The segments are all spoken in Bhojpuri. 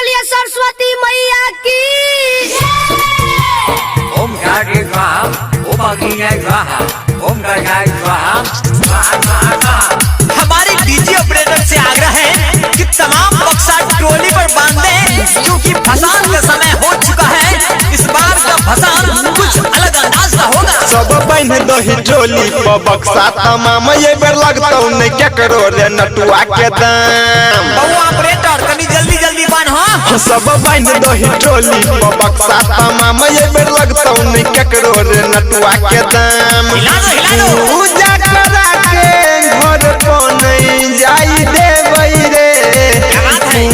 बोलिए सरस्वती मैया की। ओम गाड़ी स्वाहा, ओम अग्नि स्वाहा, ओम गजाय स्वाहा, स्वाहा स्वाहा स्वाहा। हमारे डीजे ऑपरेटर से आग्रह है कि तमाम बक्सा टोली पर बांध दें, क्योंकि भसान का समय हो चुका है। इस बार का भसान कुछ अलग अंदाज का होगा। सब बहन दही टोली पर बक्सा तमाम ये बेर लगता नहीं क्या करो रे नटुआ के दाम। बउआ ऑपरेटर कभी जल्दी जल्दी बांध। सब बहन दही टोली पर बक्सा तमाम ये बेर लगता नहीं क्या करो रे नटुआ के दाम। हिला दो, हिला दो। पूजा करा के घर पर नहीं जाई देवई रे।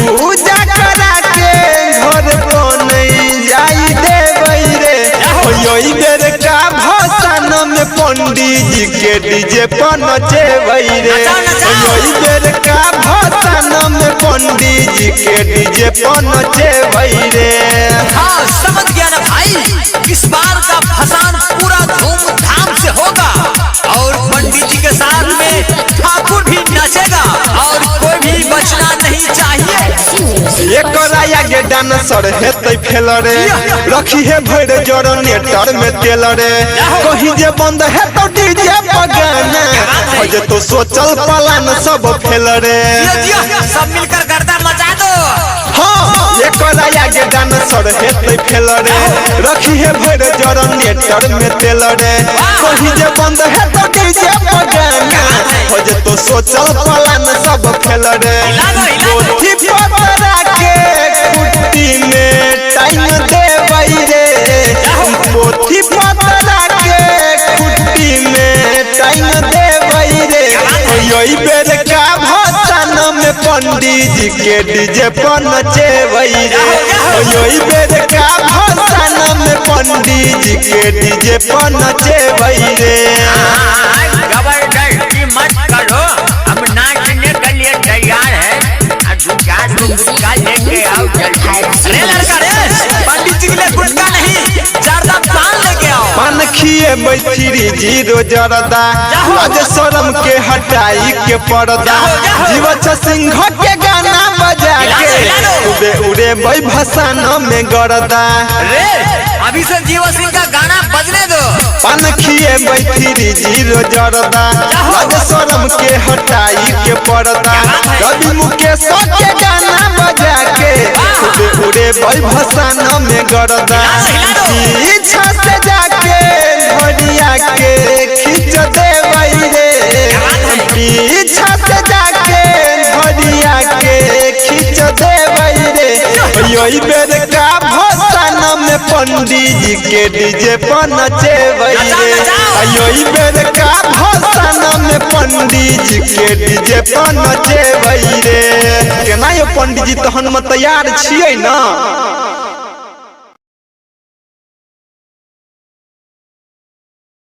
पूजा करा के घर पर नहीं जाई देवई रे। यही बेर का भसान में पंडित जी के डीजे पर नचेवई रे। यही बेर का भसान में पंडित जी के डीजे पर नचेवई रे। हाँ समझ गया ना भाई, इस बार का भसान पूरा धूमधाम से होगा और पंडित जी के साथ में ठाकुर भी नाचेगा और कोई भी बचना नहीं चाहिए। एक राया के डांसर हेतै फेल रे, रखी है भर जनरेटर में तेल रे। कहीं जे बंद है तो डीजे पर गाना हो जे तो सोचल पलान सब फेल रे। सब मिलकर गर्दा मचा दो। हाँ एक राया के डांसर हेतै फेल रे, रखी है भर जनरेटर में तेल रे। कहीं जे बंद है तो डीजे पर गाना हो जे तो सोचल पलान सब फेल रे। पोथी पतरा के कुट्टी में टाइम देवई रे। पोथी पतरा के कुट्टी में टाइम देवई रे। यही बेर का भसान में पंडित जी के डीजे पर नचेवई रे। यही बेर का भसान में पंडित जी के डीजे पर नचेवई रे। जबरदस्ती मत करो, हम नाचने के लिए तैयार है। दुका लेके आओ जल्दी। अरे लड़का रे, पंडित जी के लिए गुटका नहीं, जर्दा पान लेके आओ। पान खिए बैठिरी जीरो जरदा, आज शर्म के हटाई के पर्दा। जीवछ सिंह के गाना बजा के उड़े उड़े भाई भसान में गरदा। रे अभी से जीवा सिंह का गाना बजने दो। पान खिए बैठिरी जीरो जरदा, आज शर्म के हटाई के पर्दा। रवि मुकेश के गाना बजा के उड़े उड़े भाई भसान में गरदा। पीछा से जाके घड़िया के खींच देवई रे। पीछा से जाके घड़िया के खींच देवई रे। यही बेर का भसान में पंडित जी के डीजे पर नचेवई रे। यही बेर का भसान में पंडित जी के डीजे पर नचेवई रे। केना ये पंडित जी तहन में तैयार छियै ना।